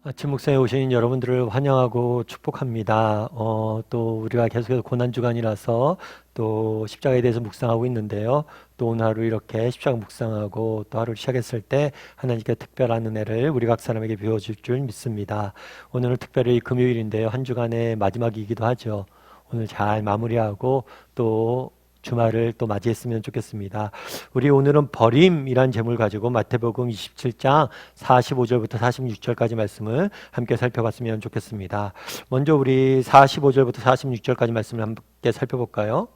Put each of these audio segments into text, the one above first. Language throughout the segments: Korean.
아침 묵상에 오신 여러분들을 환영하고 축복합니다. 또 우리가 계속해서 고난주간이라서 또 십자가에 대해서 묵상하고 있는데요. 또 오늘 하루 이렇게 십자가 묵상하고 또 하루를 시작했을 때 하나님께 특별한 은혜를 우리 각 사람에게 비워줄 줄 믿습니다. 오늘은 특별히 금요일인데요. 한 주간의 마지막이기도 하죠. 오늘 잘 마무리하고 또 주말을 또 맞이했으면 좋겠습니다. 우리 오늘은 버림이란 제목을 가지고 마태복음 27장 45절부터 46절까지 말씀을 함께 살펴봤으면 좋겠습니다. 먼저 우리 45절부터 46절까지 말씀을 함께 살펴볼까요?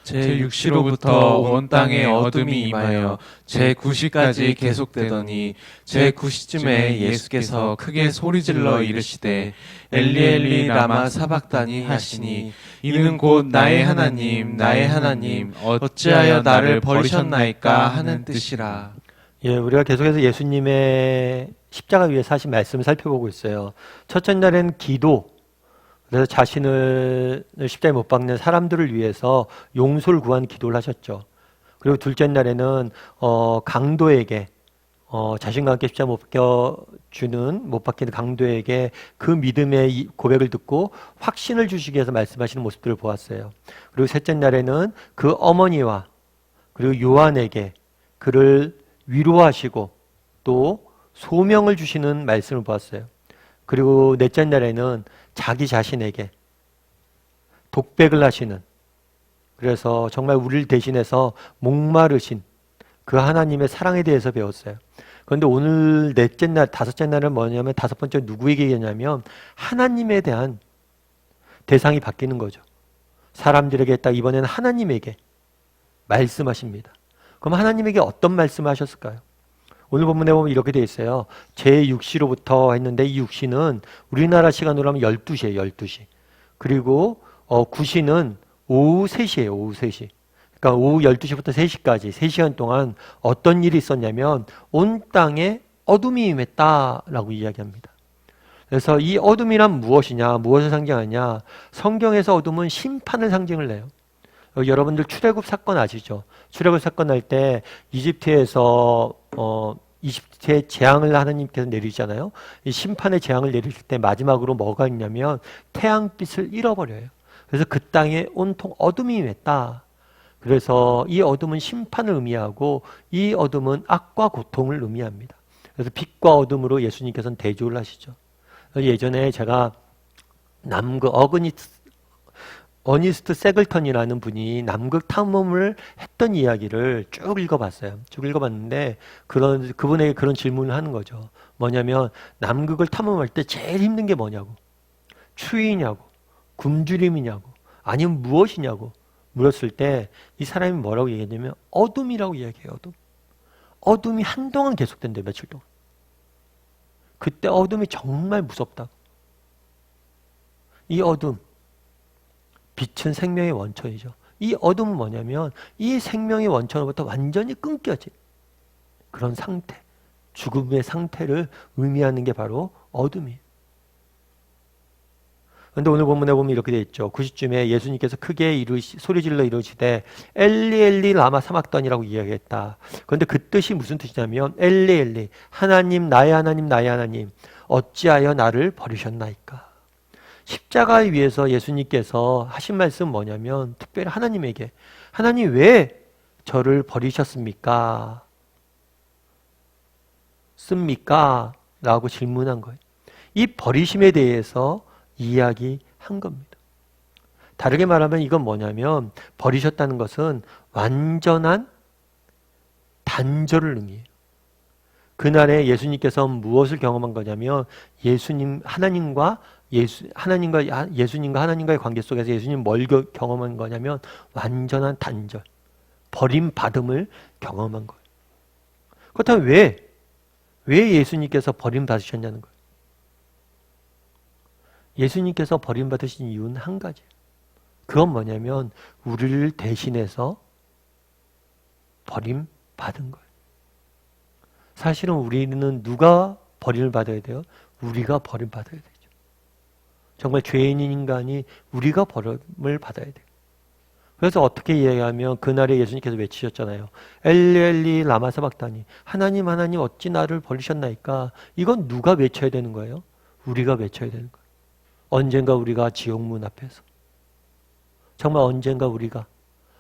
제 6시로부터 온 땅에 어둠이 임하여 제 9시까지 계속되더니 제 9시쯤에 예수께서 크게 소리질러 이르시되 엘리 엘리 라마 사박다니 하시니 이는 곧 나의 하나님 나의 하나님 어찌하여 나를 버리셨나이까 하는 뜻이라. 예, 우리가 계속해서 예수님의 십자가 위에서 하신 말씀을 살펴보고 있어요. 첫째 날에는 기도, 그래서 자신을 십자가에 못 박는 사람들을 위해서 용서를 구한 기도를 하셨죠. 그리고 둘째 날에는 강도에게 자신과 함께 십자가 못 박히는 강도에게 그 믿음의 고백을 듣고 확신을 주시기 위해서 말씀하시는 모습들을 보았어요. 그리고 셋째 날에는 그 어머니와 그리고 요한에게 그를 위로하시고 또 소명을 주시는 말씀을 보았어요. 그리고 넷째 날에는 자기 자신에게 독백을 하시는, 그래서 정말 우리를 대신해서 목마르신 그 하나님의 사랑에 대해서 배웠어요. 그런데 오늘 넷째 날, 다섯째 날은 뭐냐면 다섯 번째 누구에게 얘기냐면 하나님에 대한 대상이 바뀌는 거죠. 사람들에게 했다, 이번에는 하나님에게 말씀하십니다. 그럼 하나님에게 어떤 말씀을 하셨을까요? 오늘 본문에 보면 이렇게 되어 있어요. 제6시로부터 했는데 이 6시는 우리나라 시간으로 하면 12시예요. 12시. 그리고 9시는 오후 3시예요. 오후 3시. 그러니까 오후 12시부터 3시까지 3시간 동안 어떤 일이 있었냐면 온 땅에 어둠이 임했다라고 이야기합니다. 그래서 이 어둠이란 무엇이냐, 무엇을 상징하냐, 성경에서 어둠은 심판을 상징을 해요. 여러분들 출애굽 사건 아시죠? 출애굽 사건 날 때 이집트에서 이집트의 재앙을 하나님께서 내리잖아요. 이 심판의 재앙을 내리실 때 마지막으로 뭐가 있냐면 태양빛을 잃어버려요. 그래서 그 땅에 온통 어둠이 임했다. 그래서 이 어둠은 심판을 의미하고 이 어둠은 악과 고통을 의미합니다. 그래서 빛과 어둠으로 예수님께서는 대조를 하시죠. 예전에 제가 어니스트 세글턴이라는 분이 남극 탐험을 했던 이야기를 쭉 읽어봤어요. 쭉 읽어봤는데 그분에게 그런 질문을 하는 거죠. 뭐냐면 남극을 탐험할 때 제일 힘든 게 뭐냐고, 추위냐고, 굶주림이냐고, 아니면 무엇이냐고 물었을 때 이 사람이 뭐라고 얘기했냐면 어둠이라고 이야기해요. 어둠. 어둠이 한동안 계속된대요. 며칠 동안. 그때 어둠이 정말 무섭다고. 이 어둠, 빛은 생명의 원천이죠. 이 어둠은 뭐냐면 이 생명의 원천으로부터 완전히 끊겨진 그런 상태, 죽음의 상태를 의미하는 게 바로 어둠이에요. 그런데 오늘 본문에 보면 이렇게 되어 있죠. 9시쯤에 예수님께서 크게 소리질러 이르시되 엘리 엘리 라마 사막단이라고 이야기했다. 그런데 그 뜻이 무슨 뜻이냐면 엘리 엘리, 하나님 나의 하나님 나의 하나님 어찌하여 나를 버리셨나이까. 십자가에 위해서 예수님께서 하신 말씀은 뭐냐면 특별히 하나님에게, 하나님 왜 저를 버리셨습니까? 라고 질문한 거예요. 이 버리심에 대해서 이야기한 겁니다. 다르게 말하면 이건 뭐냐면 버리셨다는 것은 완전한 단절을 의미해요. 그날에 예수님께서 무엇을 경험한 거냐면 하나님과 하나님과의 관계 속에서 예수님 뭘 경험한 거냐면 완전한 단절, 버림받음을 경험한 거예요. 그렇다면 왜 예수님께서 버림받으셨냐는 거예요. 예수님께서 버림받으신 이유는 한 가지예요. 그건 뭐냐면 우리를 대신해서 버림받은 거예요. 사실은 우리는 누가 버림을 받아야 돼요? 우리가 버림받아야 되죠. 정말 죄인인 인간이 우리가 버림을 받아야 돼요. 그래서 어떻게 이야기하면 그날에 예수님께서 외치셨잖아요. 엘리 엘리 라마 사박다니, 하나님 하나님 어찌 나를 버리셨나이까. 이건 누가 외쳐야 되는 거예요? 우리가 외쳐야 되는 거예요. 언젠가 우리가 지옥문 앞에서, 정말 언젠가 우리가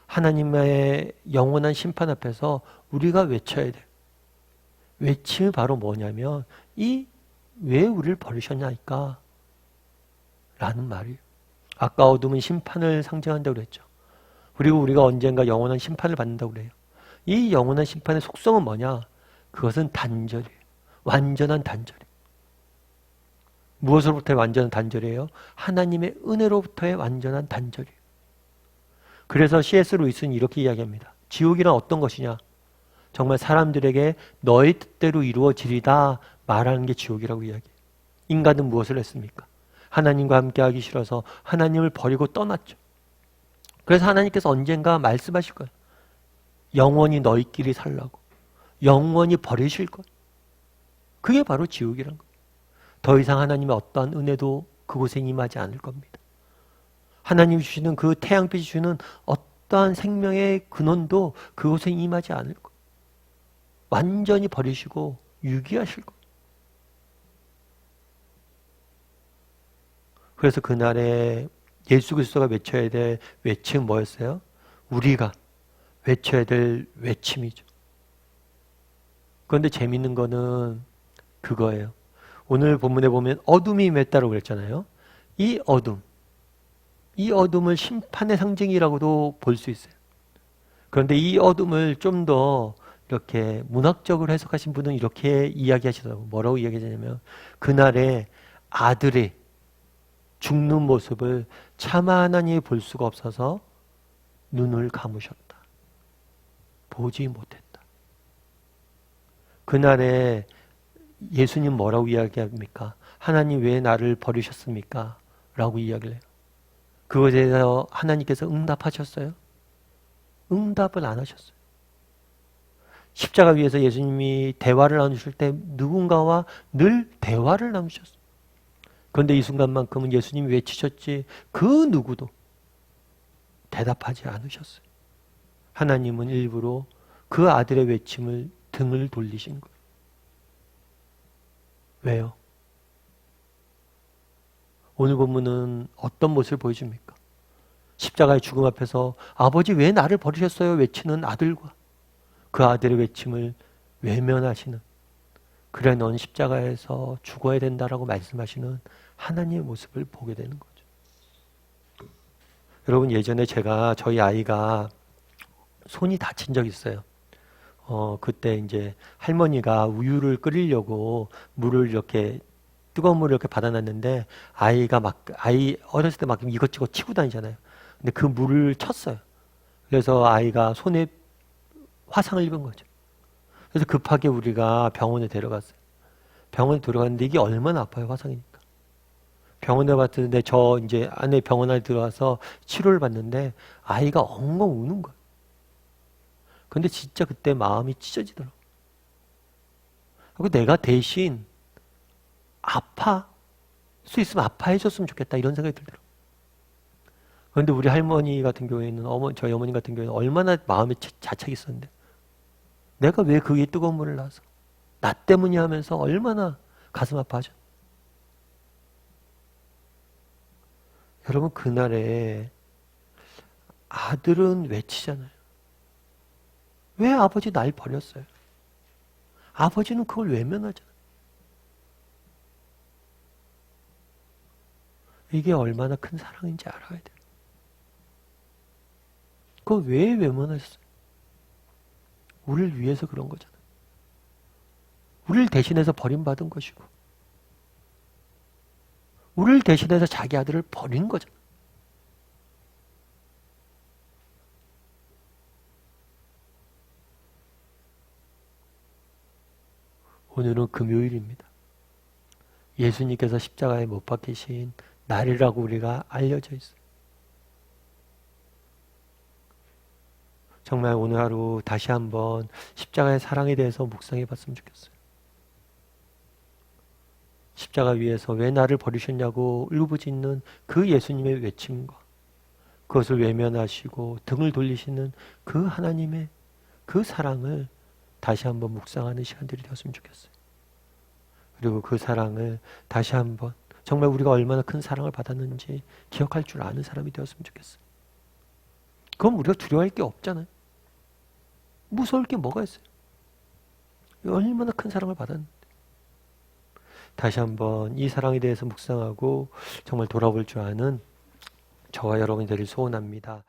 하나님의 영원한 심판 앞에서 우리가 외쳐야 돼. 외침이 바로 뭐냐면 이 왜 우리를 버리셨냐니까 라는 말이에요. 아까 어둠은 심판을 상징한다고 그랬죠. 그리고 우리가 언젠가 영원한 심판을 받는다고 그래요. 이 영원한 심판의 속성은 뭐냐? 그것은 단절이에요. 완전한 단절이에요. 무엇으로부터의 완전한 단절이에요? 하나님의 은혜로부터의 완전한 단절이에요. 그래서 C.S. 루이스는 이렇게 이야기합니다. 지옥이란 어떤 것이냐? 정말 사람들에게 너의 뜻대로 이루어지리다 말하는 게 지옥이라고 이야기해요. 인간은 무엇을 했습니까? 하나님과 함께하기 싫어서 하나님을 버리고 떠났죠. 그래서 하나님께서 언젠가 말씀하실 거예요. 영원히 너희끼리 살라고. 영원히 버리실 거예요. 그게 바로 지옥이란 거예요. 더 이상 하나님의 어떠한 은혜도 그곳에 임하지 않을 겁니다. 하나님이 주시는 그 태양빛이 주는 어떠한 생명의 근원도 그곳에 임하지 않을 거예요. 완전히 버리시고 유기하실 거예요. 그래서 그날에 예수 그리스도가 외쳐야 될 외침은 뭐였어요? 우리가 외쳐야 될 외침이죠. 그런데 재밌는 거는 그거예요. 오늘 본문에 보면 어둠이 임했다고 그랬잖아요. 이 어둠을 심판의 상징이라고도 볼 수 있어요. 그런데 이 어둠을 좀 더 이렇게 문학적으로 해석하신 분은 이렇게 이야기하시더라고요. 뭐라고 이야기하냐면 그날에 아들의 죽는 모습을 차마 하나님이 볼 수가 없어서 눈을 감으셨다. 보지 못했다. 그날에 예수님 뭐라고 이야기합니까? 하나님 왜 나를 버리셨습니까? 라고 이야기를 해요. 그것에 대해서 하나님께서 응답하셨어요? 응답을 안 하셨어요. 십자가 위에서 예수님이 대화를 나누실 때 누군가와 늘 대화를 나누셨어요. 그런데 이 순간만큼은 예수님이 외치셨지 그 누구도 대답하지 않으셨어요. 하나님은 일부러 그 아들의 외침을 등을 돌리신 거예요. 왜요? 오늘 본문은 어떤 모습을 보여줍니까? 십자가의 죽음 앞에서 아버지 왜 나를 버리셨어요? 외치는 아들과 그 아들의 외침을 외면하시는, 그래 넌 십자가에서 죽어야 된다라고 말씀하시는 하나님의 모습을 보게 되는 거죠. 여러분, 예전에 저희 아이가 손이 다친 적이 있어요. 그때 이제 할머니가 우유를 끓이려고 물을 이렇게 뜨거운 물을 이렇게 받아놨는데 아이 어렸을 때 막 이것저것 치고 다니잖아요. 근데 그 물을 쳤어요. 그래서 아이가 손에 화상을 입은 거죠. 그래서 급하게 우리가 병원에 데려갔어요. 병원에 들어갔는데 이게 얼마나 아파요, 화상이니까. 병원에 갔는데 저 이제 안에 병원 안에 들어가서 치료를 받는데 아이가 엉엉 우는 거예요. 근데 진짜 그때 마음이 찢어지더라고요. 그리고 내가 대신 아파 수 있으면 아파해줬으면 좋겠다 이런 생각이 들더라고요. 그런데 우리 할머니 같은 경우에는 저희 어머니 같은 경우에는 얼마나 마음에 자책이 있었는데 내가 왜 그게 뜨거운 물을 놔서 나 때문이 하면서 얼마나 가슴 아파하죠. 여러분, 그날에 아들은 외치잖아요. 왜 아버지 날 버렸어요? 아버지는 그걸 외면하잖아요. 이게 얼마나 큰 사랑인지 알아야 돼요. 그걸 왜 외면하셨어요? 우리를 위해서 그런 거잖아요. 우리를 대신해서 버림받은 것이고 우리를 대신해서 자기 아들을 버린 거잖아요. 오늘은 금요일입니다. 예수님께서 십자가에 못 박히신 날이라고 우리가 알려져 있어요. 정말 오늘 하루 다시 한번 십자가의 사랑에 대해서 묵상해 봤으면 좋겠어요. 십자가 위에서 왜 나를 버리셨냐고 울부짖는 그 예수님의 외침과 그것을 외면하시고 등을 돌리시는 그 하나님의 그 사랑을 다시 한번 묵상하는 시간들이 되었으면 좋겠어요. 그리고 그 사랑을 다시 한번 정말 우리가 얼마나 큰 사랑을 받았는지 기억할 줄 아는 사람이 되었으면 좋겠어요. 그럼 우리가 두려워할 게 없잖아요. 무서울 게 뭐가 있어요? 얼마나 큰 사랑을 받았는데. 다시 한번 이 사랑에 대해서 묵상하고 정말 돌아볼 줄 아는 저와 여러분이 되길 소원합니다.